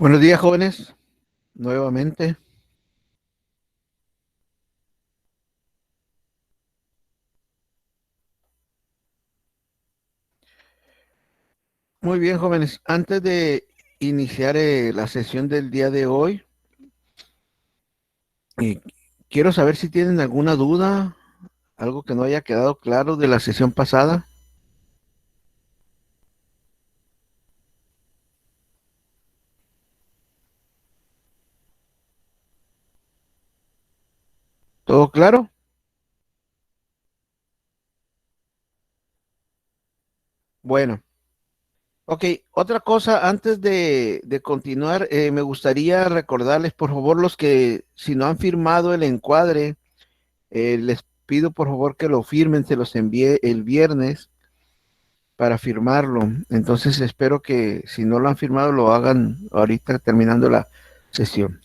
Buenos días, jóvenes, nuevamente. Muy bien, jóvenes. Antes de iniciar la sesión del día de hoy, eh, quiero saber si tienen alguna duda, algo que no haya quedado claro de la sesión pasada. ¿Todo claro? Bueno, ok. Otra cosa, antes de continuar, me gustaría recordarles, por favor, los que si no han firmado el encuadre, les pido por favor que lo firmen, se los envíe el viernes para firmarlo. Entonces espero que si no lo han firmado lo hagan ahorita terminando la sesión.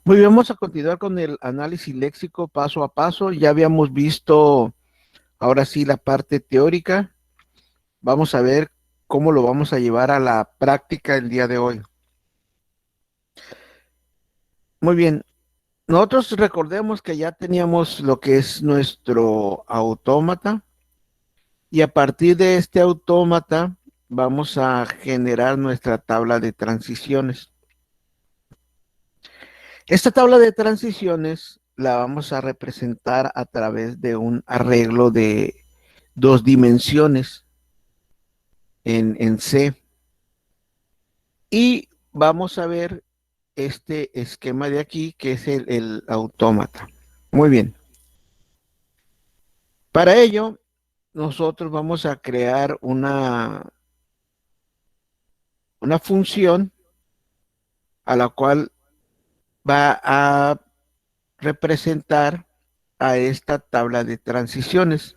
Muy bien, vamos a continuar con el análisis léxico paso a paso. Ya habíamos visto ahora sí la parte teórica. Vamos a ver cómo lo vamos a llevar a la práctica el día de hoy. Muy bien, nosotros recordemos que ya teníamos lo que es nuestro autómata y a partir de este autómata vamos a generar nuestra tabla de transiciones. Esta tabla de transiciones la vamos a representar a través de un arreglo de dos dimensiones en C. Y vamos a ver este esquema de aquí, que es el autómata. Muy bien. Para ello, nosotros vamos a crear una función a la cual va a representar a esta tabla de transiciones.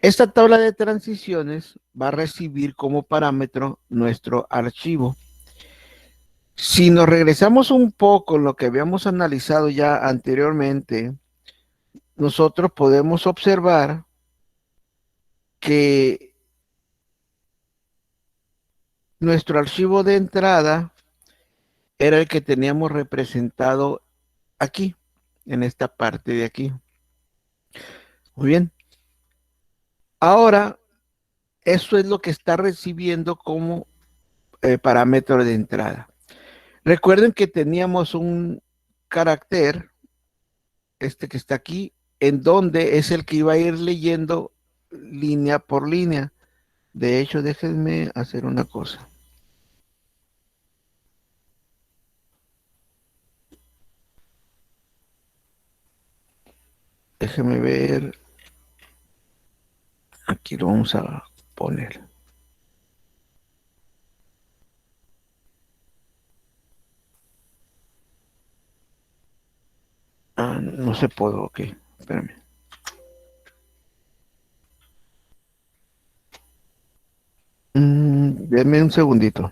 Esta tabla de transiciones va a recibir como parámetro nuestro archivo. Si nos regresamos un poco en lo que habíamos analizado ya anteriormente, nosotros podemos observar que nuestro archivo de entrada era el que teníamos representado aquí, en esta parte de aquí. Muy bien. Ahora, eso es lo que está recibiendo como parámetro de entrada. Recuerden que teníamos un carácter, este que está aquí, en donde es el que iba a ir leyendo línea por línea. De hecho, déjenme hacer una cosa. Déjenme ver. Aquí lo vamos a poner. Ah, no se puede, ok. Espérame. Denme un segundito.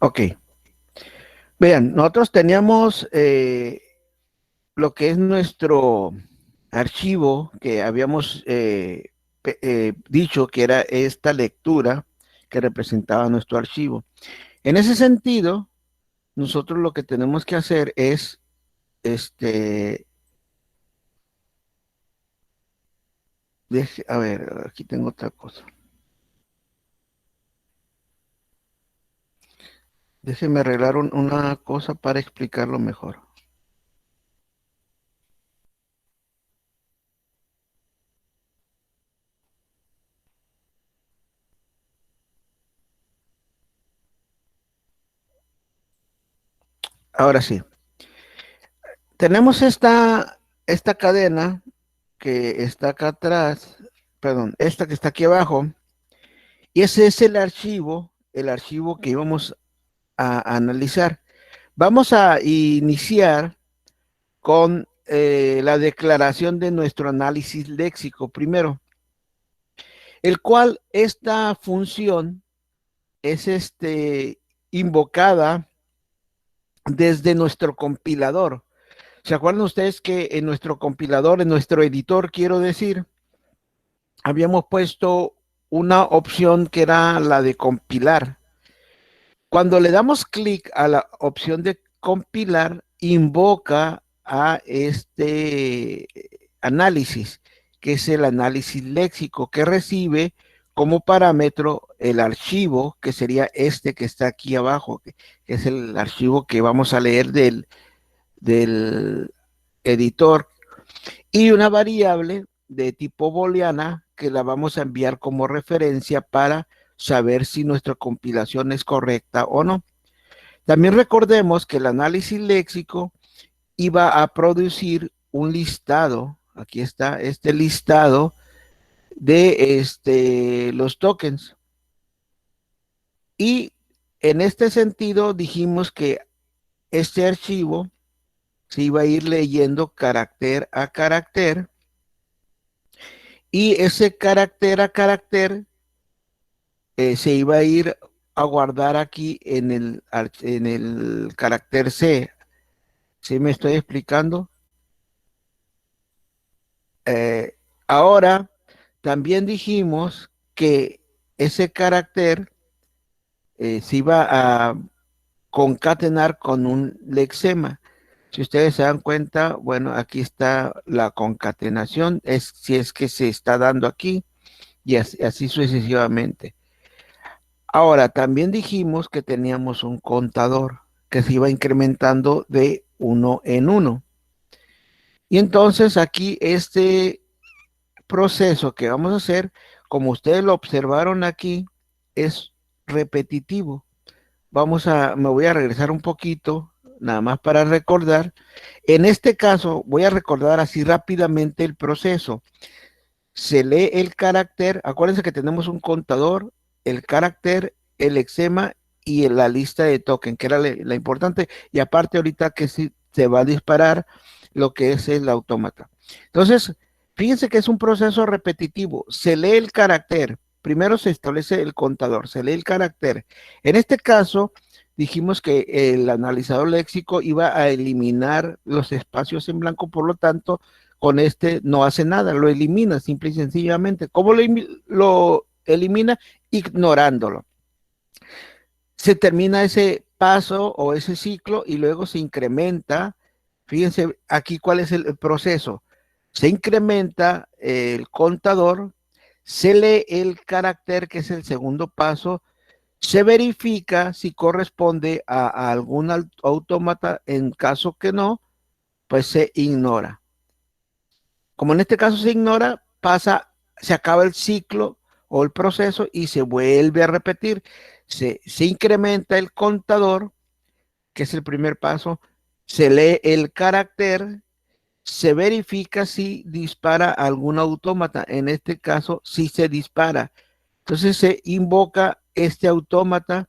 Ok. Vean, nosotros teníamos lo que es nuestro archivo que habíamos dicho que era esta lectura que representaba nuestro archivo. En ese sentido, nosotros lo que tenemos que hacer es, a ver, aquí tengo otra cosa. Déjeme arreglar una cosa para explicarlo mejor. Ahora sí, tenemos esta cadena que está acá atrás, perdón, esta que está aquí abajo, y ese es el archivo que íbamos a analizar. Vamos a iniciar con la declaración de nuestro análisis léxico primero, el cual esta función es invocada desde nuestro compilador. ¿Se acuerdan ustedes que en nuestro compilador, en nuestro editor, quiero decir, habíamos puesto una opción que era la de compilar? Cuando le damos clic a la opción de compilar, invoca a este análisis, que es el análisis léxico, que recibe como parámetro el archivo, que sería este que está aquí abajo, que es el archivo que vamos a leer del editor, y una variable de tipo booleana que la vamos a enviar como referencia para saber si nuestra compilación es correcta o no. También recordemos que el análisis léxico iba a producir un listado, aquí está este listado de los tokens. Y en este sentido dijimos que este archivo se iba a ir leyendo carácter a carácter, y ese carácter a carácter se iba a ir a guardar aquí en el carácter C. ¿Sí me estoy explicando? Eh, Ahora, también dijimos que ese carácter se iba a concatenar con un lexema. Si ustedes se dan cuenta, bueno, aquí está la concatenación, es si es que se está dando aquí, y así sucesivamente. Ahora, también dijimos que teníamos un contador que se iba incrementando de uno en uno. Y entonces aquí proceso que vamos a hacer, como ustedes lo observaron aquí, es repetitivo. Me voy a regresar un poquito, nada más para recordar. En este caso, voy a recordar así rápidamente el proceso. Se lee el carácter, acuérdense que tenemos un contador, el carácter, el lexema y la lista de token, que era la importante, y aparte ahorita que sí se va a disparar lo que es el autómata. Entonces, fíjense que es un proceso repetitivo. Se lee el carácter, primero se establece el contador, se lee el carácter. En este caso, dijimos que el analizador léxico iba a eliminar los espacios en blanco, por lo tanto, con este no hace nada, lo elimina simple y sencillamente. ¿Cómo lo elimina? Ignorándolo. Se termina ese paso o ese ciclo y luego se incrementa. Fíjense aquí cuál es el proceso. Se incrementa el contador, se lee el carácter, que es el segundo paso, se verifica si corresponde a algún autómata, en caso que no, pues se ignora. Como en este caso se ignora, se acaba el ciclo o el proceso y se vuelve a repetir. Se incrementa el contador, que es el primer paso, se lee el carácter, se verifica si dispara algún autómata. En este caso, si se dispara. Entonces se invoca este autómata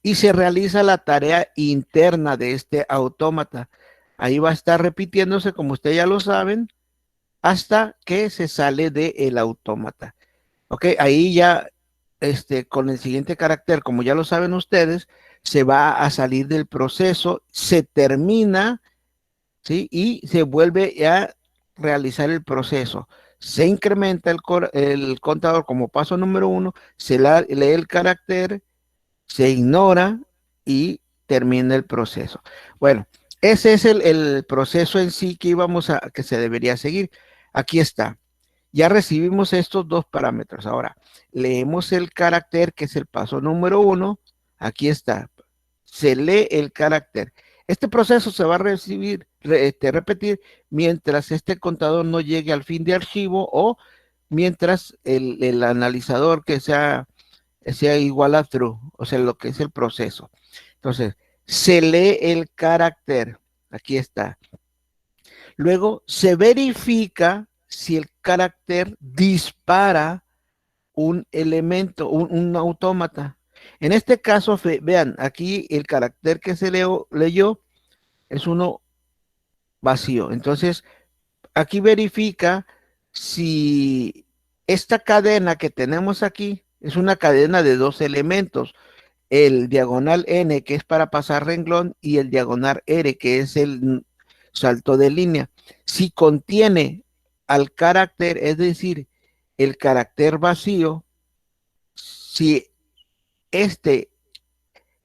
y se realiza la tarea interna de este autómata. Ahí va a estar repitiéndose, como ustedes ya lo saben, hasta que se sale del autómata. Ok, ahí ya con el siguiente carácter, como ya lo saben ustedes, se va a salir del proceso, se termina, ¿sí? Y se vuelve a realizar el proceso. Se incrementa el contador como paso número uno, lee el carácter, se ignora y termina el proceso. Bueno, ese es el proceso en sí que se debería seguir. Aquí está. Ya recibimos estos dos parámetros. Ahora, leemos el carácter, que es el paso número uno. Aquí está. Se lee el carácter. Este proceso se va a repetir mientras este contador no llegue al fin de archivo, o mientras el analizador que sea igual a true, o sea, lo que es el proceso. Entonces, se lee el carácter. Aquí está. Luego se verifica si el carácter dispara un elemento, un autómata. En este caso, vean, aquí el carácter que se leyó es uno vacío. Entonces, aquí verifica si esta cadena que tenemos aquí es una cadena de dos elementos, el diagonal N, que es para pasar renglón, y el diagonal R, que es el salto de línea. Si contiene al carácter, es decir, el carácter vacío, si este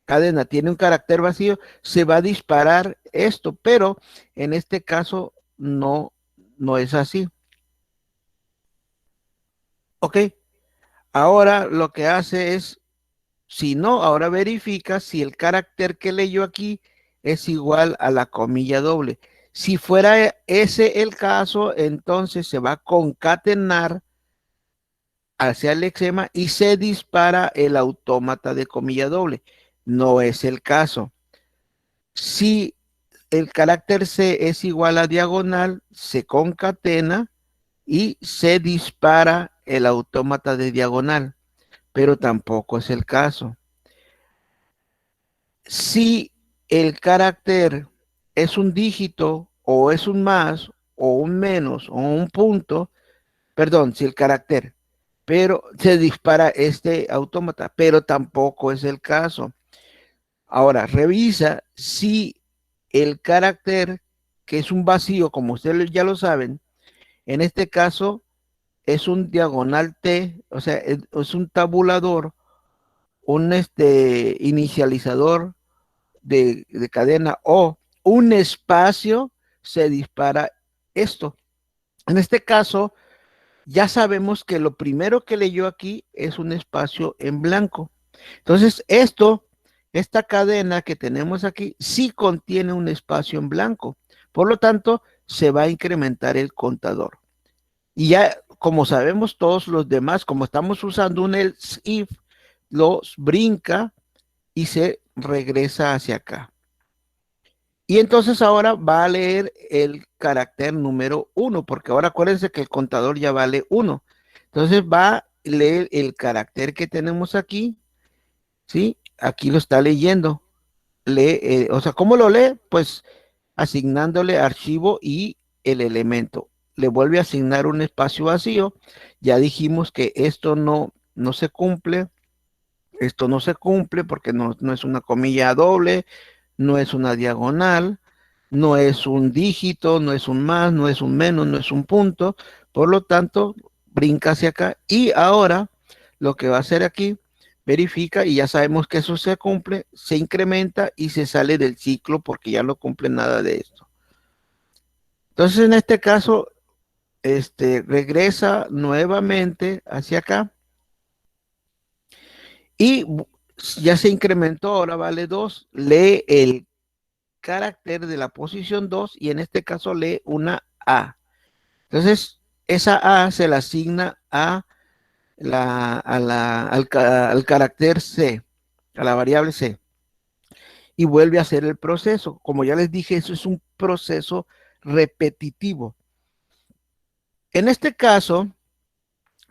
cadena tiene un carácter vacío, se va a disparar esto, pero en este caso no es así. Ok, ahora lo que hace es, si no, ahora verifica si el carácter que leyó aquí es igual a la comilla doble. Si fuera ese el caso, entonces se va a concatenar hacia el lexema y se dispara el autómata de comilla doble. No es el caso. Si el carácter C es igual a diagonal, se concatena y se dispara el autómata de diagonal, pero tampoco es el caso. Si el carácter es un dígito o es un más o un menos o un punto, perdón, si el carácter, pero se dispara este autómata, pero tampoco es el caso. Ahora, revisa si el carácter, que es un vacío, como ustedes ya lo saben, en este caso es un diagonal T, o sea, es un tabulador, un inicializador de cadena o un espacio, se dispara esto. En este caso, ya sabemos que lo primero que leyó aquí es un espacio en blanco. Entonces, esta cadena que tenemos aquí, sí contiene un espacio en blanco. Por lo tanto, se va a incrementar el contador. Y ya, como sabemos todos los demás, como estamos usando un else if, los brinca y se regresa hacia acá. Y entonces ahora va a leer el carácter número 1, porque ahora acuérdense que el contador ya vale 1. Entonces va a leer el carácter que tenemos aquí, ¿sí? Aquí lo está leyendo. Lee, o sea, ¿cómo lo lee? Pues asignándole archivo y el elemento. Le vuelve a asignar un espacio vacío. Ya dijimos que esto no se cumple. Esto no se cumple porque no es una comilla doble, no es una diagonal, no es un dígito, no es un más, no es un menos, no es un punto. Por lo tanto, brinca hacia acá y ahora lo que va a hacer aquí, verifica y ya sabemos que eso se cumple, se incrementa y se sale del ciclo porque ya no cumple nada de esto. Entonces, en este caso, regresa nuevamente hacia acá y ya se incrementó, ahora vale 2, lee el carácter de la posición 2 y en este caso lee una A. Entonces, esa A se la asigna a al carácter C, a la variable C, y vuelve a hacer el proceso. Como ya les dije, eso es un proceso repetitivo. En este caso,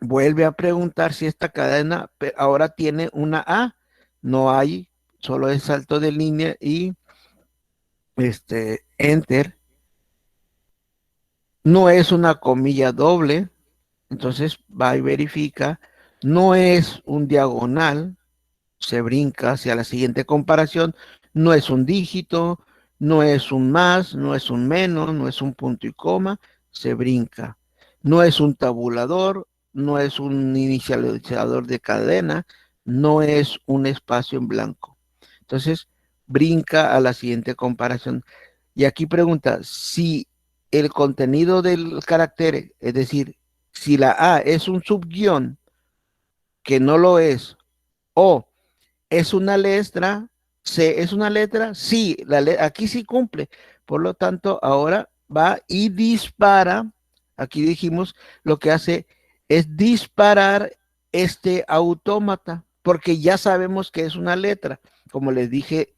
vuelve a preguntar si esta cadena ahora tiene una A. No hay, solo es salto de línea y enter. No es una comilla doble, entonces va y verifica. No es un diagonal, se brinca hacia la siguiente comparación. No es un dígito, no es un más, no es un menos, no es un punto y coma, se brinca. No es un tabulador, no es un inicializador de cadena, no es un espacio en blanco. Entonces, brinca a la siguiente comparación. Y aquí pregunta si el contenido del carácter, es decir, si la A es un subguión, que no lo es, o es una letra, C es una letra, sí, aquí sí cumple. Por lo tanto, ahora va y dispara. Aquí dijimos lo que hace es disparar autómata, porque ya sabemos que es una letra, como les dije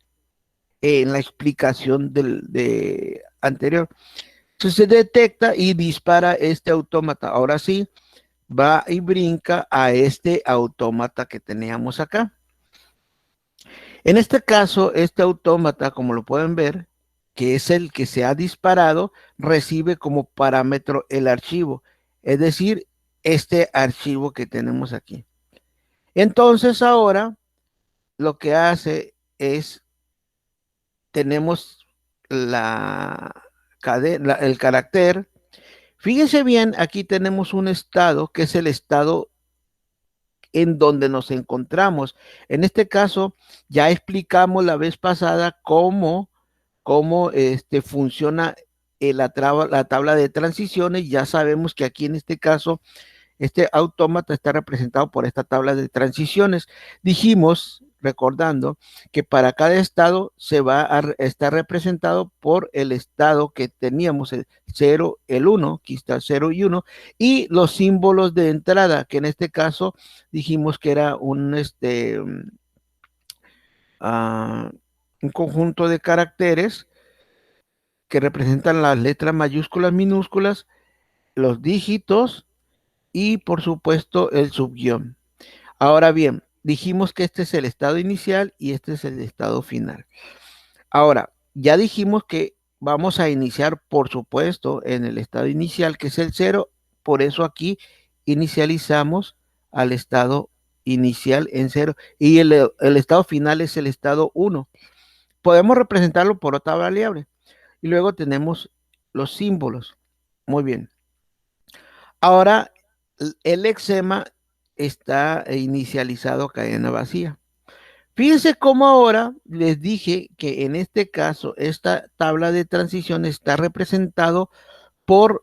en la explicación de anterior. Entonces se detecta y dispara este autómata. Ahora sí, va y brinca a este autómata que teníamos acá. En este caso, este autómata, como lo pueden ver, que es el que se ha disparado, recibe como parámetro el archivo, es decir, este archivo que tenemos aquí. Entonces ahora lo que hace es, tenemos el carácter. Fíjense bien, aquí tenemos un estado que es el estado en donde nos encontramos. En este caso, ya explicamos la vez pasada cómo funciona la tabla de transiciones. Ya sabemos que aquí en este caso este autómata está representado por esta tabla de transiciones. Dijimos, recordando, que para cada estado se va a estar representado por el estado que teníamos, el 0, el 1, aquí está 0 y 1, y los símbolos de entrada, que en este caso dijimos que era uh, un conjunto de caracteres que representan las letras mayúsculas, minúsculas, los dígitos y por supuesto el subguión. Ahora bien, dijimos que este es el estado inicial y este es el estado final. Ahora, ya dijimos que vamos a iniciar, por supuesto, en el estado inicial, que es el 0, por eso aquí inicializamos al estado inicial en 0 y el estado final es el estado 1. Podemos representarlo por otra variable y luego tenemos los símbolos. Muy bien. Ahora, el lexema está inicializado a cadena vacía. Fíjense cómo ahora les dije que en este caso esta tabla de transición está representado por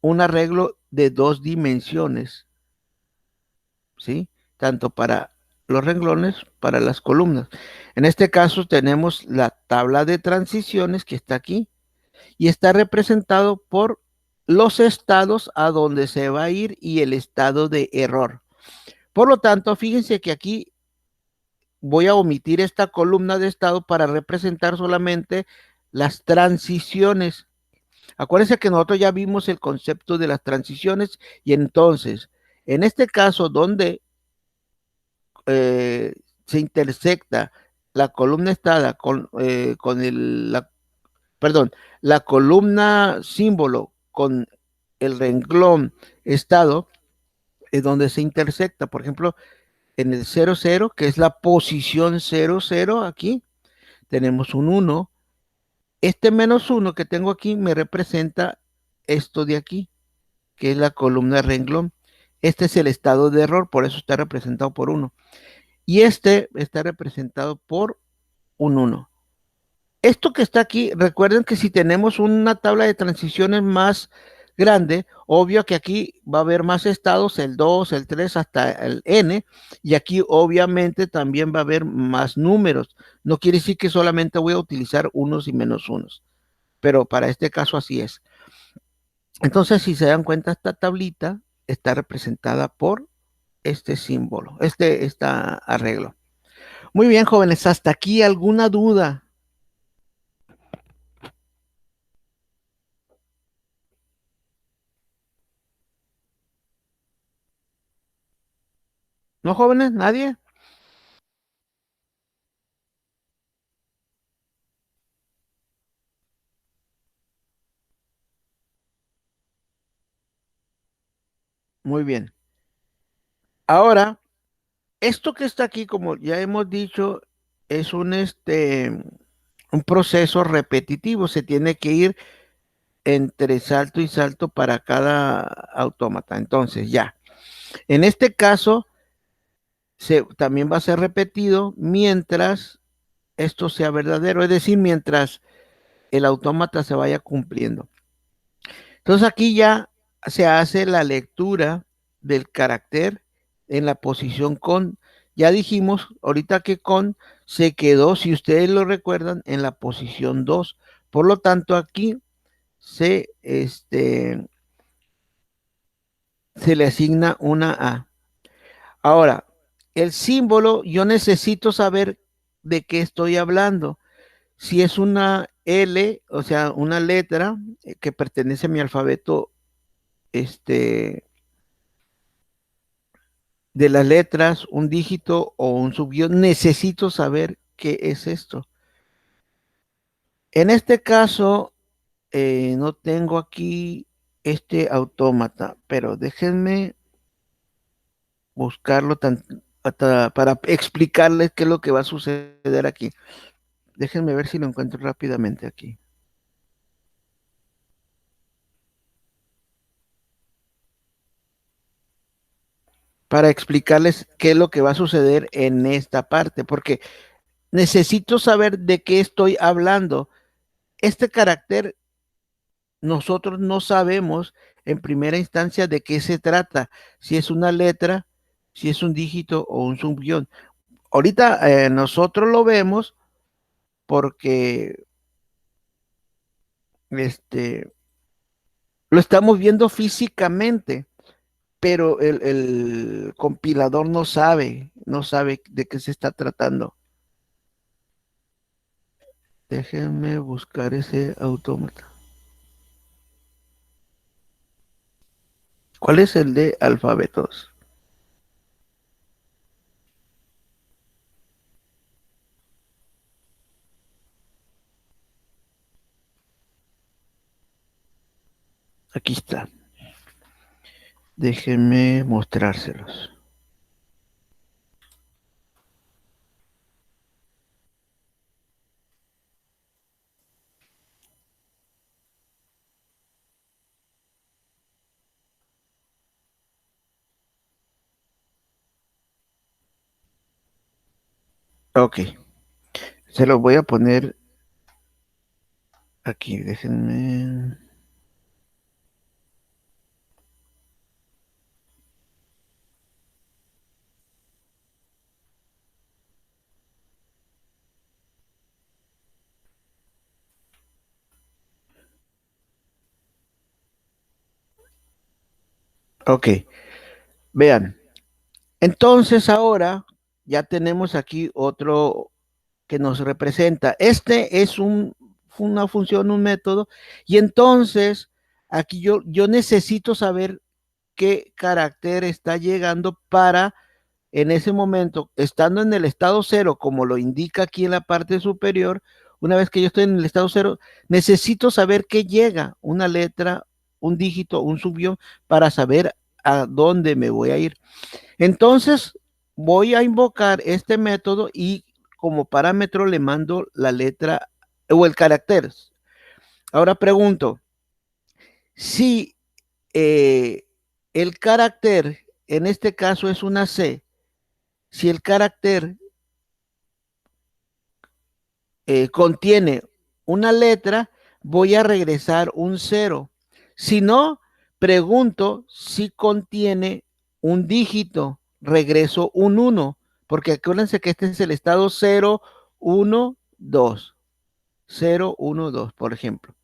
un arreglo de 2 dimensiones, ¿sí? Tanto para los renglones, para las columnas. En este caso tenemos la tabla de transiciones que está aquí y está representado por los estados a donde se va a ir y el estado de error. Por lo tanto, fíjense que aquí voy a omitir esta columna de estado para representar solamente las transiciones. Acuérdense que nosotros ya vimos el concepto de las transiciones y entonces, en este caso donde se intersecta la columna estada con perdón, la columna símbolo con el renglón estado, es donde se intersecta, por ejemplo, en el 00, que es la posición 00 aquí, tenemos un 1. Este menos 1 que tengo aquí me representa esto de aquí, que es la columna de renglón. Este es el estado de error, por eso está representado por 1. Y este está representado por un 1. Esto que está aquí, recuerden que si tenemos una tabla de transiciones más grande, obvio que aquí va a haber más estados, el 2, el 3 hasta el n, y aquí obviamente también va a haber más números. No quiere decir que solamente voy a utilizar unos y menos unos, pero para este caso así es. Entonces, si se dan cuenta, esta tablita está representada por este símbolo, este arreglo. Muy bien, jóvenes, hasta aquí alguna duda. ¿No, jóvenes? ¿Nadie? Muy bien. Ahora, esto que está aquí, como ya hemos dicho, es un proceso repetitivo. Se tiene que ir entre salto y salto para cada autómata. Entonces, ya. En este caso, también va a ser repetido mientras esto sea verdadero, es decir, mientras el autómata se vaya cumpliendo. Entonces aquí ya se hace la lectura del carácter en la posición con. Ya dijimos ahorita que con se quedó, si ustedes lo recuerdan, en la posición 2. Por lo tanto, aquí se le asigna una A. Ahora, el símbolo, yo necesito saber de qué estoy hablando. Si es una L, o sea, una letra que pertenece a mi alfabeto, este, de las letras, un dígito o un subguión, necesito saber qué es esto. En este caso, no tengo aquí este autómata, pero déjenme buscarlo para explicarles qué es lo que va a suceder aquí. Déjenme ver si lo encuentro rápidamente aquí. Para explicarles qué es lo que va a suceder en esta parte, porque necesito saber de qué estoy hablando. Este carácter nosotros no sabemos en primera instancia de qué se trata, si es una letra, si es un dígito o un subguión. Ahorita nosotros lo vemos porque este, lo estamos viendo físicamente, pero el compilador no sabe de qué se está tratando. Déjenme buscar ese autómata. ¿Cuál es el de alfabetos? Aquí está. Déjenme mostrárselos. Ok, se los voy a poner aquí. Déjenme. Ok, vean. Entonces ahora ya tenemos aquí otro que nos representa. Este es una función, un método, y entonces aquí yo necesito saber qué carácter está llegando para en ese momento, estando en el estado cero, como lo indica aquí en la parte superior, una vez que yo estoy en el estado cero, necesito saber qué llega, una letra, un dígito, un subguión, para saber a dónde me voy a ir. Entonces, voy a invocar este método y como parámetro le mando la letra o el carácter. Ahora pregunto, si eh, el carácter, en este caso es una C, si el carácter contiene una letra, voy a regresar un cero. Si no, pregunto si contiene un dígito, regreso un uno, porque acuérdense que este es el estado cero, uno, 2, 0, 1, 2, por ejemplo.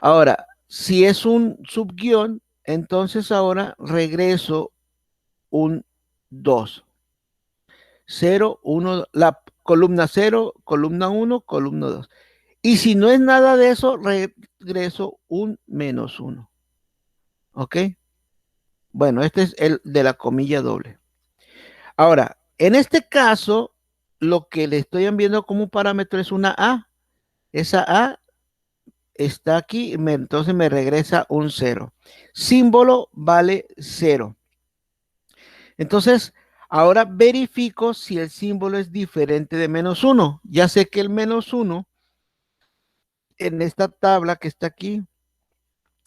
Ahora, si es un subguión, entonces ahora regreso un 2, 0, 1, la columna cero, columna uno, columna 2. Y si no es nada de eso, regreso un menos uno. ¿Ok? Bueno, este es el de la comilla doble. Ahora, en este caso, lo que le estoy enviando como un parámetro es una A. Esa A está aquí, entonces me regresa un cero. Símbolo vale cero. Entonces, ahora verifico si el símbolo es diferente de menos uno. Ya sé que el menos uno en esta tabla que está aquí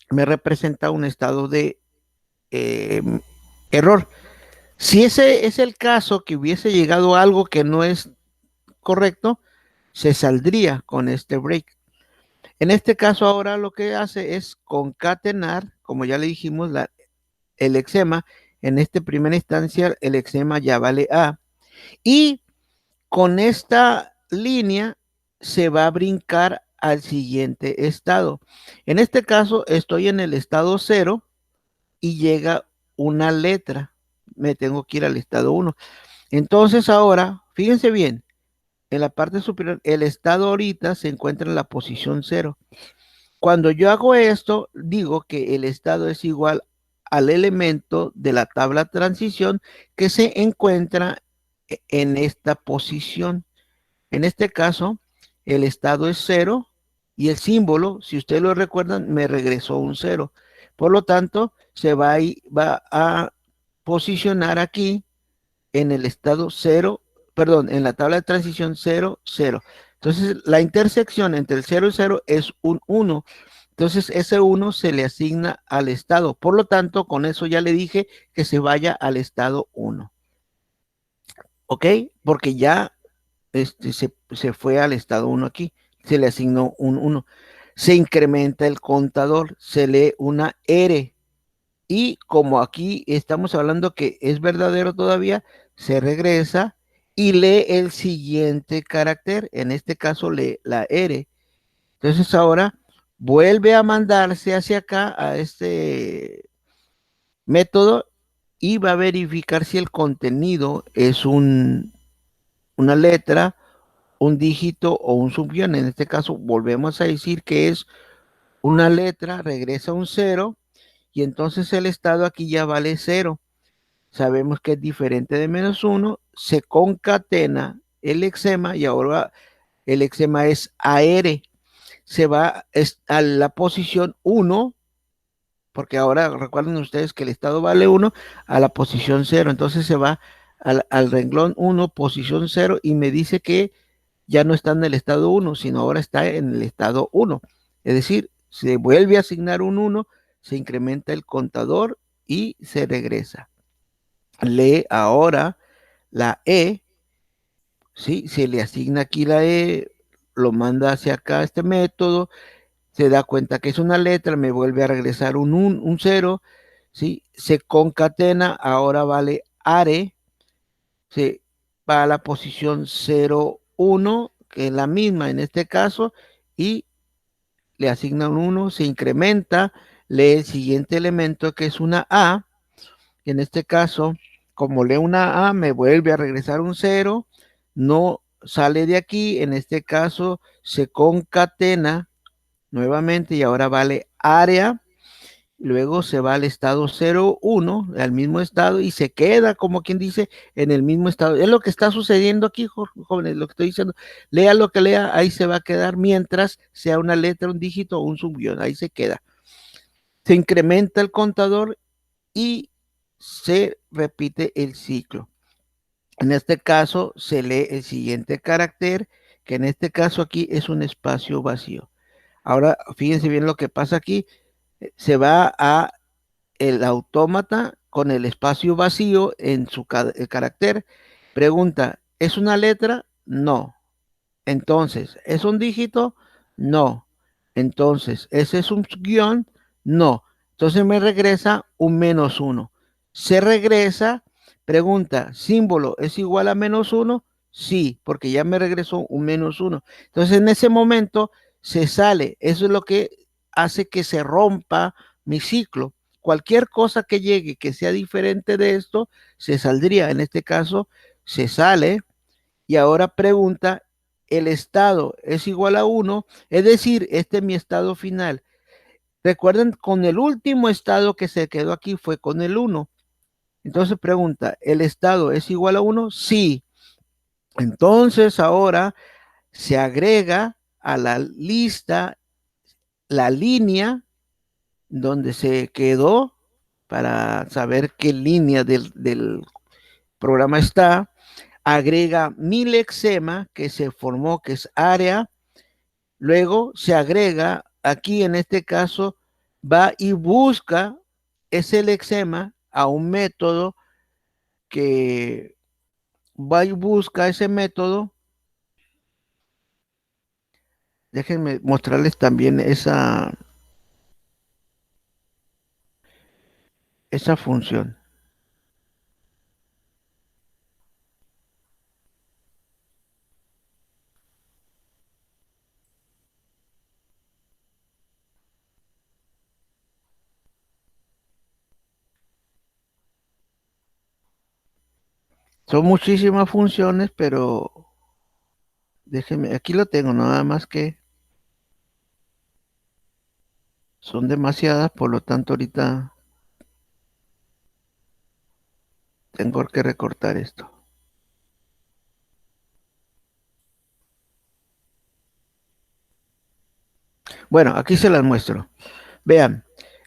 me representa un estado de eh, error. Si ese es el caso que hubiese llegado a algo que no es correcto, se saldría con este break. En este caso ahora lo que hace es concatenar, como ya le dijimos, el exema. En esta primera instancia el exema ya vale A. Y con esta línea se va a brincar al siguiente estado. En este caso estoy en el estado cero y llega una letra. Me tengo que ir al estado 1. Entonces ahora, fíjense bien, en la parte superior, el estado ahorita se encuentra en la posición cero. Cuando yo hago esto, digo que el estado es igual al elemento de la tabla transición que se encuentra en esta posición. En este caso, el estado es cero y el símbolo, si ustedes lo recuerdan, me regresó un cero. Por lo tanto, va a posicionar aquí en el estado cero, perdón, en la tabla de transición cero, cero. Entonces, la intersección entre el cero y cero es un uno. Entonces, ese uno se le asigna al estado. Por lo tanto, con eso ya le dije que se vaya al estado uno. ¿Ok? Porque ya se fue al estado uno aquí. Se le asignó un uno. Se incrementa el contador. Se lee una R. Y como aquí estamos hablando que es verdadero todavía, se regresa y lee el siguiente carácter. En este caso lee la R. Entonces ahora vuelve a mandarse hacia acá a este método y va a verificar si el contenido es una letra, un dígito o un subguión. En este caso volvemos a decir que es una letra, regresa un cero y entonces el estado aquí ya vale cero. Sabemos que es diferente de menos uno, se concatena el exema y ahora el exema es AR. Se va a la posición uno, porque ahora recuerden ustedes que el estado vale uno a la posición cero. Entonces se va al renglón uno, posición cero, y me dice que ya no está en el estado uno, sino ahora está en el estado uno. Es decir, se vuelve a asignar un uno, se incrementa el contador y se regresa. Lee ahora la E, ¿sí? Se le asigna aquí la E, lo manda hacia acá este método, se da cuenta que es una letra, me vuelve a regresar un cero, ¿sí? Se concatena, ahora vale ARE, se va a la posición cero uno, que es la misma en este caso, y le asigna un uno, se incrementa, lee el siguiente elemento que es una A, y en este caso, como lee una A, me vuelve a regresar un cero, no sale de aquí, en este caso se concatena nuevamente y ahora vale área, luego se va al estado cero uno, al mismo estado, y se queda, como quien dice, en el mismo estado. Es lo que está sucediendo aquí, jóvenes, lo que estoy diciendo. Lea lo que lea, ahí se va a quedar mientras sea una letra, un dígito o un subguión, ahí se queda. Se incrementa el contador y se repite el ciclo. En este caso se lee el siguiente carácter, que en este caso aquí es un espacio vacío. Ahora, fíjense bien lo que pasa aquí. Se va a el autómata con el espacio vacío en su carácter. Pregunta, ¿es una letra? No. Entonces, ¿es un dígito? No. Entonces, ¿ese es un guión? No. Entonces me regresa un menos uno. Se regresa, pregunta, ¿símbolo es igual a menos uno? Sí, porque ya me regresó un menos uno. Entonces en ese momento se sale. Eso es lo que hace que se rompa mi ciclo. Cualquier cosa que llegue que sea diferente de esto, se saldría. En este caso, se sale y ahora pregunta, el estado es igual a uno, es decir, este es mi estado final. Recuerden, con el último estado que se quedó aquí fue con el uno. Entonces pregunta, ¿el estado es igual a uno? Sí. Entonces ahora se agrega a la lista la línea donde se quedó para saber qué línea del programa está, agrega mi lexema que se formó, que es área. Luego se agrega, aquí en este caso, va y busca ese lexema a un método que va y busca ese método. Déjenme mostrarles también esa función. Son muchísimas funciones, pero Déjeme, aquí lo tengo, nada más que son demasiadas, por lo tanto ahorita tengo que recortar esto. Bueno, aquí se las muestro. Vean,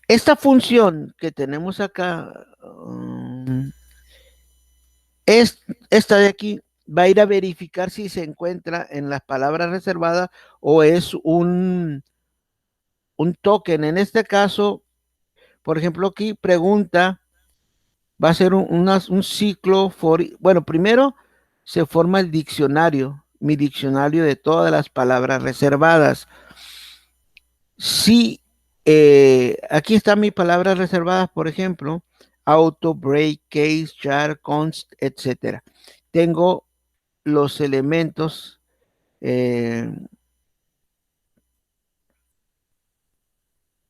esta función que tenemos acá, es, esta de aquí, va a ir a verificar si se encuentra en las palabras reservadas o es un token. En este caso, por ejemplo, aquí pregunta, va a ser un ciclo, bueno, primero se forma el diccionario, mi diccionario de todas las palabras reservadas. Si aquí están mis palabras reservadas, por ejemplo, auto, break, case, char, const, etcétera. Tengo los elementos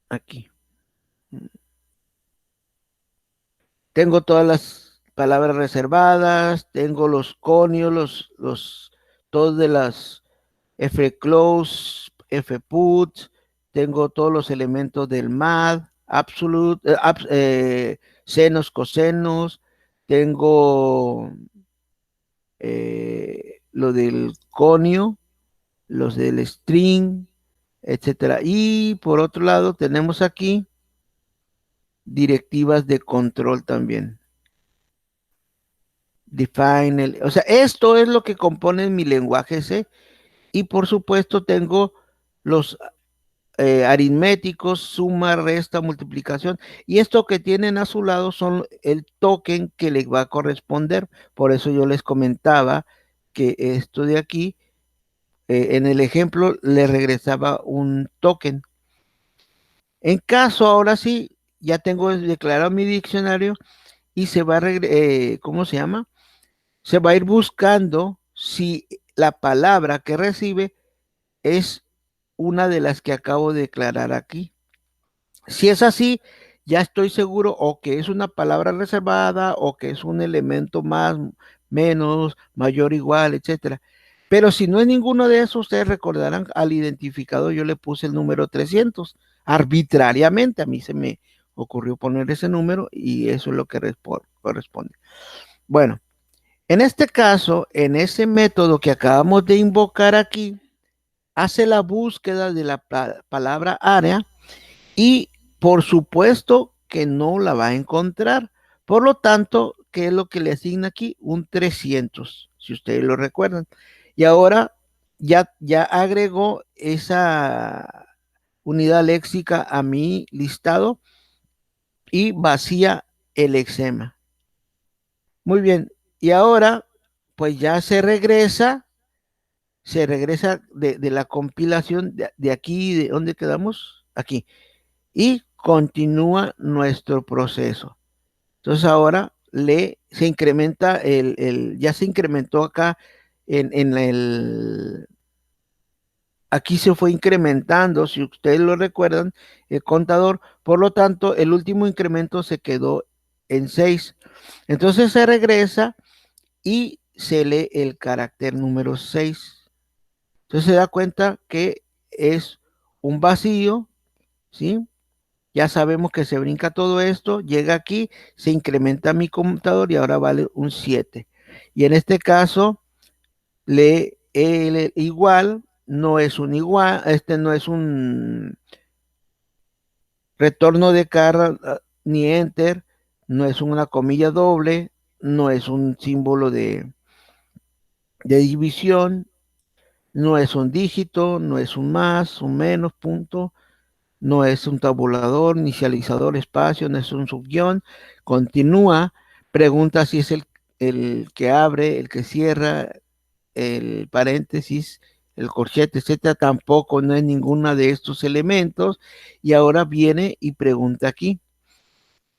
aquí. Tengo todas las palabras reservadas, tengo los conios, todos de las F-close, F-put, tengo todos los elementos del MAD, absolute, senos, cosenos, tengo lo del conio, los del string, etcétera. Y por otro lado tenemos aquí directivas de control también. Define, o sea, esto es lo que compone mi lenguaje C. Y por supuesto tengo los aritméticos, suma, resta, multiplicación. Y esto que tienen a su lado son el token que les va a corresponder. Por eso yo les comentaba que esto de aquí, en el ejemplo, le regresaba un token. En caso, ahora sí, ya tengo declarado mi diccionario y se va a, ¿cómo se llama? Se va a ir buscando si la palabra que recibe es una de las que acabo de declarar aquí. Si es así, ya estoy seguro o que es una palabra reservada o que es un elemento más, menos, mayor, igual, etcétera. Pero si no es ninguno de esos, ustedes recordarán al identificador yo le puse el número 300 arbitrariamente. A mí se me ocurrió poner ese número y eso es lo que corresponde. Bueno, en este caso, en ese método que acabamos de invocar aquí, hace la búsqueda de la palabra área y por supuesto que no la va a encontrar. Por lo tanto, ¿qué es lo que le asigna aquí? Un 300, si ustedes lo recuerdan. Y ahora ya agregó esa unidad léxica a mi listado y vacía el exema. Muy bien. Y ahora, pues ya se regresa de la compilación de aquí, ¿de dónde quedamos? Aquí. Y continúa nuestro proceso. Entonces ahora se incrementa ya se incrementó acá en aquí se fue incrementando, si ustedes lo recuerdan, el contador, por lo tanto, el último incremento se quedó en 6. Entonces se regresa y se lee el carácter número 6. Entonces se da cuenta que es un vacío, ¿sí? Ya sabemos que se brinca todo esto, llega aquí, se incrementa mi computador y ahora vale un 7. Y en este caso, lee el igual, no es un igual, este no es un retorno de carga ni enter, no es una comilla doble, no es un símbolo de división, no es un dígito, no es un más, un menos, punto, no es un tabulador, inicializador, espacio, no es un subguión, continúa, pregunta si es el que abre, el que cierra, el paréntesis, el corchete, etcétera, tampoco no es ninguna de estos elementos, y ahora viene y pregunta aquí.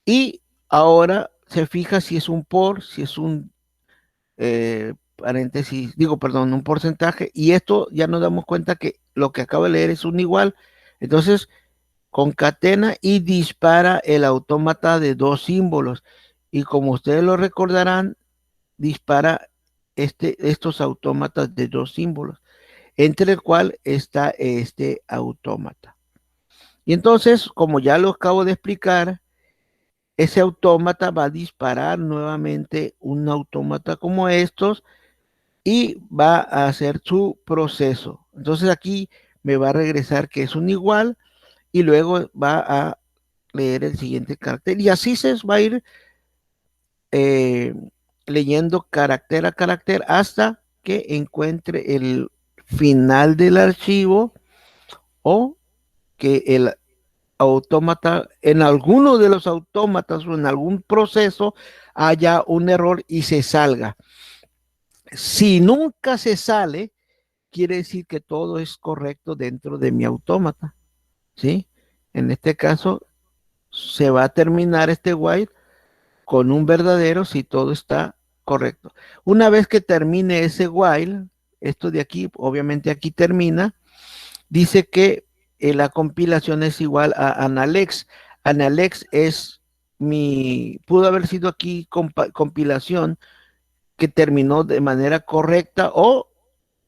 Y ahora se fija si es un por, si es un paréntesis, digo, perdón, un porcentaje, y esto ya nos damos cuenta que lo que acabo de leer es un igual. Entonces, concatena y dispara el autómata de dos símbolos. Y como ustedes lo recordarán, dispara estos autómatas de dos símbolos. entre el cual está este autómata. Y entonces, como ya lo acabo de explicar, ese autómata va a disparar nuevamente un autómata como estos y va a hacer su proceso. Entonces aquí me va a regresar que es un igual y luego va a leer el siguiente carácter. Y así se va a ir eh, leyendo carácter a carácter hasta que encuentre el final del archivo o que el autómata, en alguno de los autómatas o en algún proceso haya un error y se salga. Si nunca se sale, quiere decir que todo es correcto dentro de mi autómata, ¿sí? En este caso, se va a terminar este while con un verdadero si todo está correcto. Una vez que termine ese while, esto de aquí, obviamente aquí termina, dice que la compilación es igual a Analex. Analex es pudo haber sido aquí compilación que terminó de manera correcta o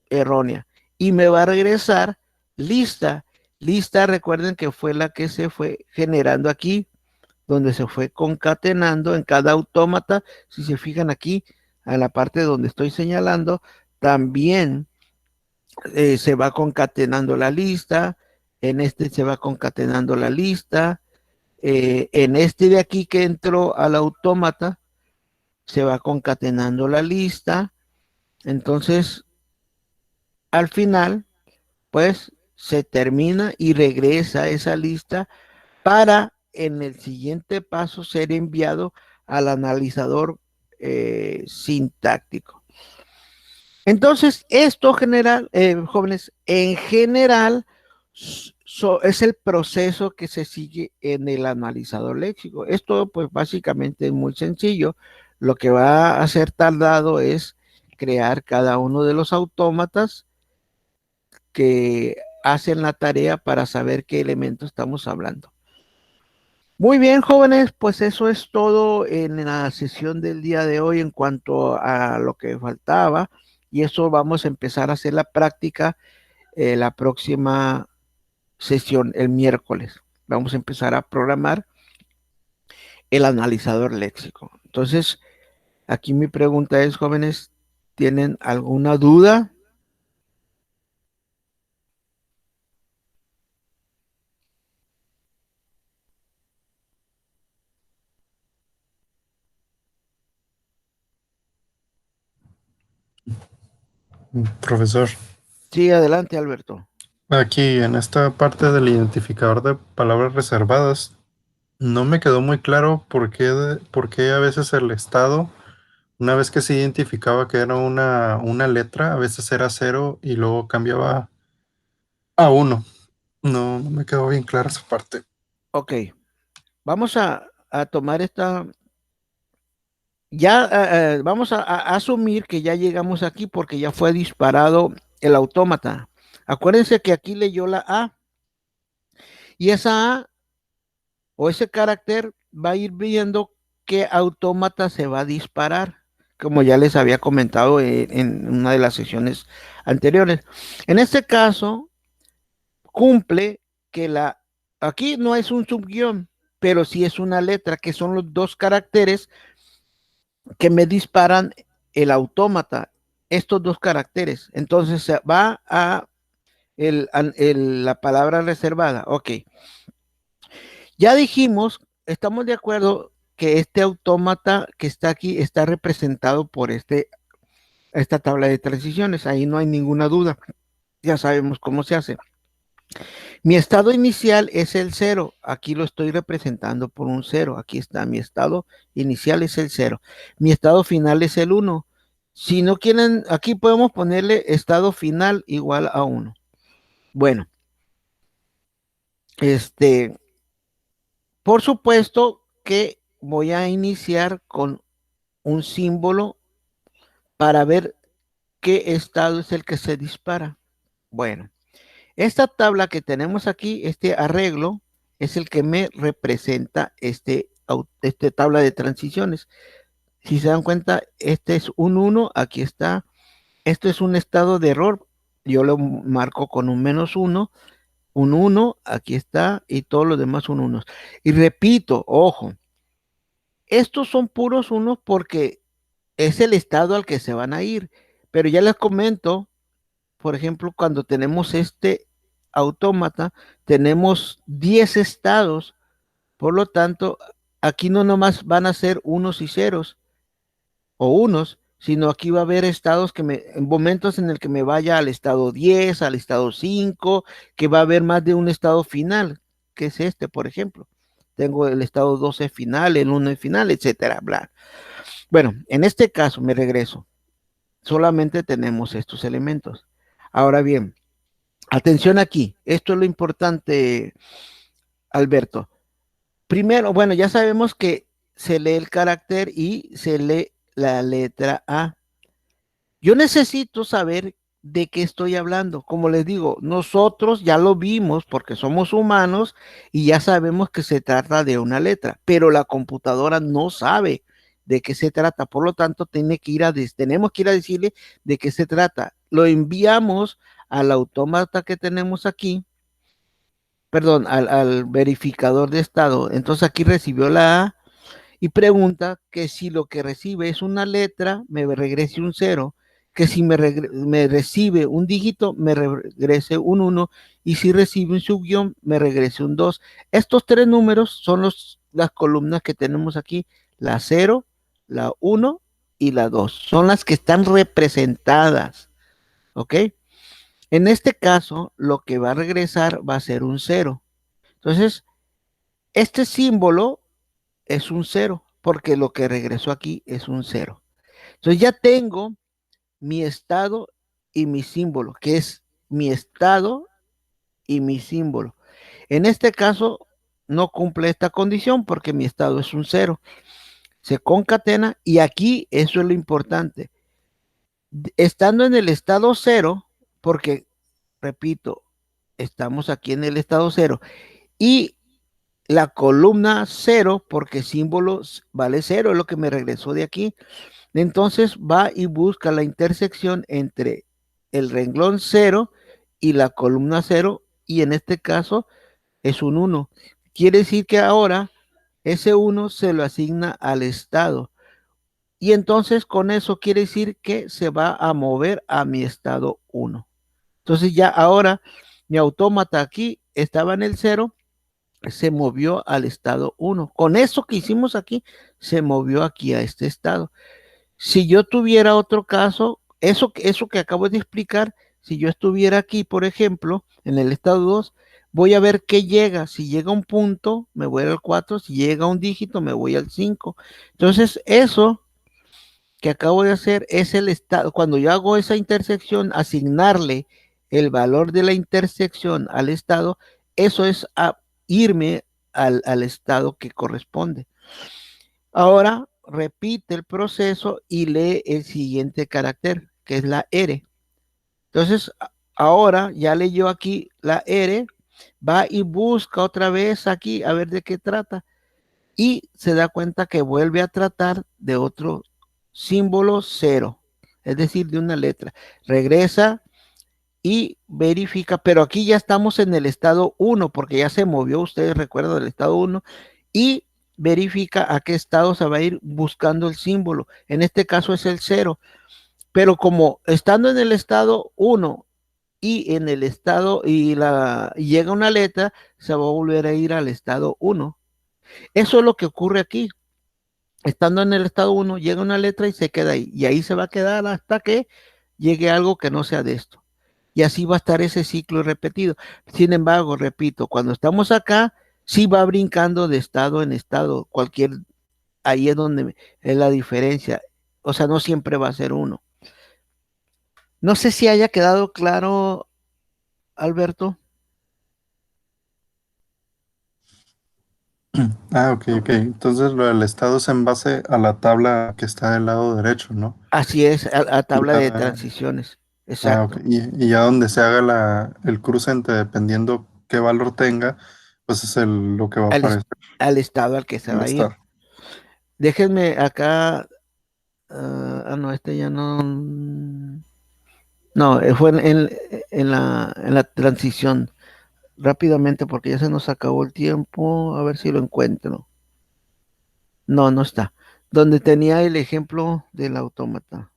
errónea. Y me va a regresar lista. Lista, recuerden que fue la que se fue generando aquí, donde se fue concatenando en cada autómata. Si se fijan aquí, a la parte donde estoy señalando, también se va concatenando la lista. En este se va concatenando la lista. En este de aquí que entró al autómata, se va concatenando la lista. Entonces, al final, pues se termina y regresa esa lista para en el siguiente paso ser enviado al analizador sintáctico. Entonces, esto general, jóvenes, en general es el proceso que se sigue en el analizador léxico. Esto, pues básicamente es muy sencillo. Lo que va a ser tardado es crear cada uno de los autómatas que hacen la tarea para saber qué elemento estamos hablando. Muy bien, jóvenes, pues eso es todo en la sesión del día de hoy en cuanto a lo que faltaba. Y eso vamos a empezar a hacer la práctica la próxima sesión, el miércoles. Vamos a empezar a programar el analizador léxico. Entonces, aquí mi pregunta es, jóvenes, ¿tienen alguna duda? Profesor, Sí, adelante, Alberto. aquí en esta parte del identificador de palabras reservadas, no me quedó muy claro por qué a veces el estado, una vez que se identificaba que era una letra, a veces era cero y luego cambiaba a uno. No, no me quedó bien clara esa parte. Ok, vamos a tomar esta. Ya vamos a asumir que ya llegamos aquí porque ya fue disparado el autómata. Acuérdense que aquí leyó la A y esa A o ese carácter va a ir viendo qué autómata se va a disparar, como ya les había comentado en una de las sesiones anteriores. En este caso, cumple que aquí no es un subguión, pero sí es una letra, que son los dos caracteres que me disparan el autómata, estos dos caracteres. Entonces va a la palabra reservada. Ok. Ya dijimos, estamos de acuerdo que este autómata que está aquí está representado por esta tabla de transiciones. Ahí no hay ninguna duda. Ya sabemos cómo se hace. Mi estado inicial es el cero. Aquí lo estoy representando por un cero. Aquí está. Mi estado inicial es el cero. Mi estado final es el uno. Si no quieren, aquí podemos ponerle estado final igual a 1. Bueno, por supuesto que voy a iniciar con un símbolo para ver qué estado es el que se dispara. Bueno, esta tabla que tenemos aquí, este arreglo, es el que me representa este tabla de transiciones. Si se dan cuenta, este es un 1, aquí está. Esto es un estado de error yo lo marco con un -1, un 1, aquí está, y todos los demás son unos. Y repito, ojo, estos son puros unos porque es el estado al que se van a ir. Pero ya les comento, por ejemplo, cuando tenemos este autómata, tenemos 10 estados. Por lo tanto, aquí no nomás van a ser unos y ceros o unos, sino aquí va a haber estados en momentos en el que me vaya al estado 10, al estado 5, que va a haber más de un estado final, que es este, por ejemplo. Tengo el estado 12 final, el 1 final, etcétera, bla. Bueno, en este caso me regreso. Solamente tenemos estos elementos. Ahora bien, atención aquí. Esto es lo importante, Alberto. Primero, bueno, ya sabemos que se lee el carácter y se lee la letra A. Yo necesito saber de qué estoy hablando. Como les digo, nosotros ya lo vimos porque somos humanos y ya sabemos que se trata de una letra, pero la computadora no sabe de qué se trata. Por lo tanto, tenemos que ir a decirle de qué se trata. Lo enviamos al autómata que tenemos aquí, perdón, al verificador de estado. Entonces aquí recibió la A y pregunta que si lo que recibe es una letra, me regrese un cero, que si me recibe un dígito, me regrese un uno, y si recibe un subguión, me regrese un 2. Estos tres números son las columnas que tenemos aquí, la cero, la uno y la 2. Son las que están representadas, ¿ok? En este caso, lo que va a regresar va a ser un cero. Entonces, este símbolo es un cero, porque lo que regresó aquí es un cero. Entonces ya tengo mi estado y mi símbolo, que es mi estado y mi símbolo. En este caso no cumple esta condición porque mi estado es un cero. Se concatena y aquí eso es lo importante. Estando en el estado cero, porque, repito, estamos aquí en el estado cero, y la columna cero, porque símbolo vale cero, es lo que me regresó de aquí. Entonces va y busca la intersección entre el renglón cero y la columna cero, y en este caso es un uno. Quiere decir que ahora ese uno se lo asigna al estado. Y entonces con eso quiere decir que se va a mover a mi estado uno. Entonces ya ahora mi autómata aquí estaba en el cero, se movió al estado uno. Con eso que hicimos aquí, se movió aquí a este estado. Si yo tuviera otro caso, eso que acabo de explicar, si yo estuviera aquí, por ejemplo, en el estado 2, voy a ver qué llega. Si llega un punto, me voy al 4. Si llega un dígito, me voy al 5. Entonces, eso que acabo de hacer es el estado. Cuando yo hago esa intersección, asignarle el valor de la intersección al estado, eso es irme al estado que corresponde. Ahora repite el proceso y lee el siguiente carácter, que es la R. Entonces, ahora ya leyó aquí la R, va y busca otra vez aquí a ver de qué trata y se da cuenta que vuelve a tratar de otro símbolo cero, es decir, de una letra. Regresa y verifica, pero aquí ya estamos en el estado uno porque ya se movió, ustedes recuerdan del estado uno y verifica a qué estado se va a ir buscando el símbolo. En este caso es el cero, pero como estando en el estado uno y en el estado y llega una letra, se va a volver a ir al estado uno. Eso es lo que ocurre aquí. Estando en el estado uno llega una letra y se queda ahí. Y ahí se va a quedar hasta que llegue algo que no sea de esto. Y así va a estar ese ciclo repetido. Sin embargo, repito, cuando estamos acá, sí va brincando de estado en estado. Ahí es donde es la diferencia. O sea, no siempre va a ser uno. No sé si haya quedado claro, Alberto. Ah, ok, ok. Entonces lo del estado es en base a la tabla que está del lado derecho, ¿no? Así es, a Y tabla de ya, transiciones. ok. Exacto. Y ya donde se haga el cruce entre dependiendo qué valor tenga, pues es lo que va a Al, es- aparecer al estado al que se en el va a ir. estado. Déjenme acá. No, este ya no. No, fue en la transición. Rápidamente, porque ya se nos acabó el tiempo. A ver si lo encuentro. No, no está. Donde tenía el ejemplo del autómata.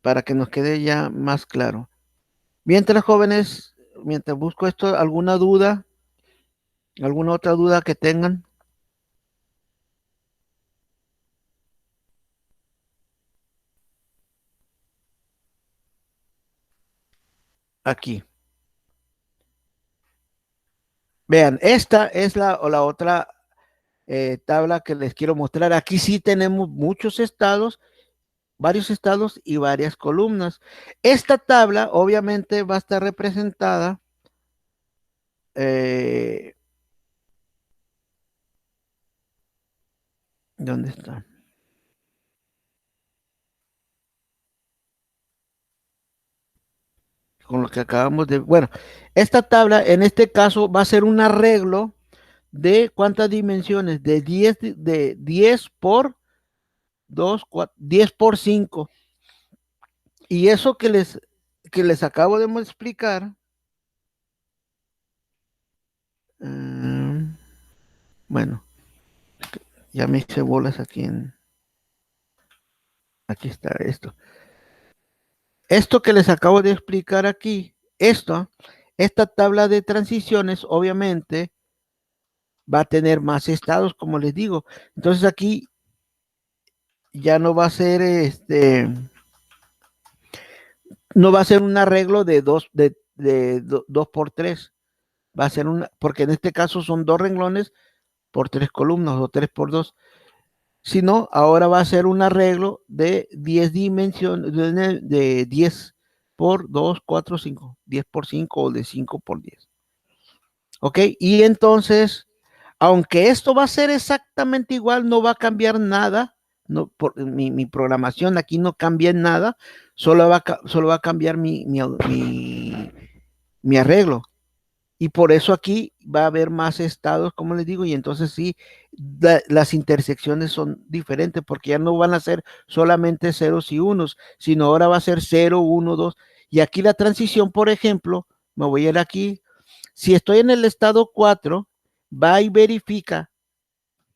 Para que nos quede ya más claro. Mientras, jóvenes, mientras busco esto, ¿alguna duda? ¿Alguna otra duda que tengan? Aquí. Vean, esta es la otra tabla que les quiero mostrar. Aquí sí tenemos muchos estados, varios estados y varias columnas. Esta tabla obviamente va a estar representada eh, ¿dónde está? Con lo que acabamos de... Bueno, esta tabla en este caso va a ser un arreglo de cuántas dimensiones, de 10 por 2, 4, 10 por 5. Y eso que les acabo de explicar, bueno, ya me hice bolas aquí aquí está esto. Esto que les acabo de explicar aquí, esta tabla de transiciones, obviamente, va a tener más estados, como les digo. Entonces aquí ya no va a ser no va a ser un arreglo de dos por tres. Va a ser porque en este caso son dos renglones por tres columnas o tres por dos. Sino ahora va a ser un arreglo de 10 dimensiones, de 10 por 2, 4, 5, 10 por 5 o de 5 por 10. ¿Ok? Y entonces, aunque esto va a ser exactamente igual, no va a cambiar nada. No, mi programación aquí no cambia en nada, solo va a cambiar mi arreglo. Y por eso aquí va a haber más estados, como les digo, y entonces sí, las intersecciones son diferentes, porque ya no van a ser solamente ceros y unos, sino ahora va a ser 0, 1, 2. Y aquí la transición, por ejemplo, me voy a ir aquí, si estoy en el estado 4, va y verifica,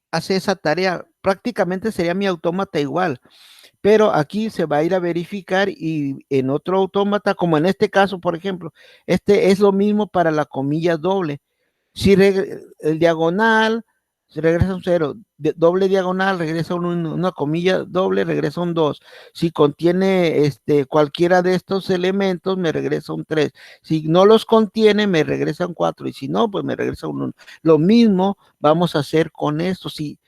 hace esa tarea, prácticamente sería mi autómata igual, pero aquí se va a ir a verificar y en otro autómata, como en este caso, por ejemplo, este es lo mismo para la comilla doble. Si el diagonal se regresa un 0, doble diagonal regresa una comilla doble, regresa un 2. Si contiene cualquiera de estos elementos, me regresa un 3. Si no los contiene, me regresa un 4. Y si no, pues me regresa un 1. Lo mismo vamos a hacer con esto. Si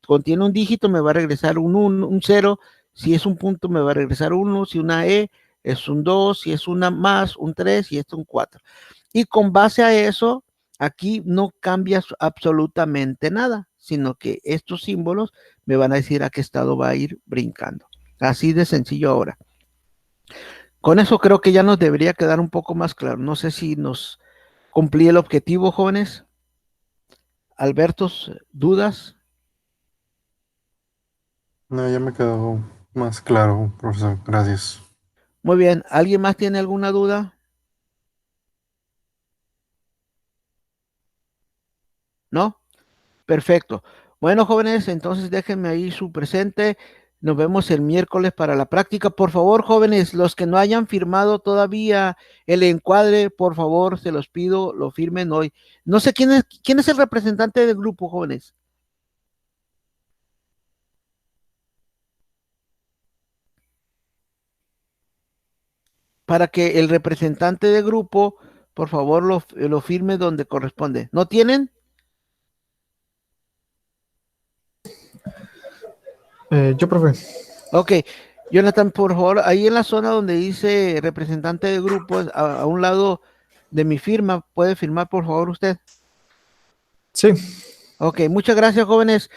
contiene un dígito, me va a regresar un 0. Si es un punto, me va a regresar 1. Si una E es un 2. Si es una más, un 3. Y esto un 4. Y con base a eso, aquí no cambia absolutamente nada, sino que estos símbolos me van a decir a qué estado va a ir brincando. Así de sencillo ahora. Con eso creo que ya nos debería quedar un poco más claro. No sé si nos cumplí el objetivo, jóvenes. Albertos, ¿dudas? No, ya me quedó más claro, profesor. Gracias. Muy bien. ¿Alguien más tiene alguna duda? ¿No? Perfecto. Bueno, jóvenes, entonces déjenme ahí su presente. Nos vemos el miércoles para la práctica. Por favor, jóvenes, los que no hayan firmado todavía el encuadre, por favor, se los pido, lo firmen hoy. No sé quién es el representante del grupo, jóvenes, para que el representante del grupo, por favor, lo firme donde corresponde. ¿No tienen? Yo, profe. Ok. Jonathan, por favor, ahí en la zona donde dice representante de grupo, a un lado de mi firma, ¿puede firmar, por favor, usted? Sí. Ok, muchas gracias, jóvenes.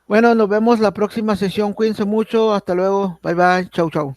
Bueno, nos vemos la próxima sesión. Cuídense mucho. Hasta luego. Bye bye. Chau, chau.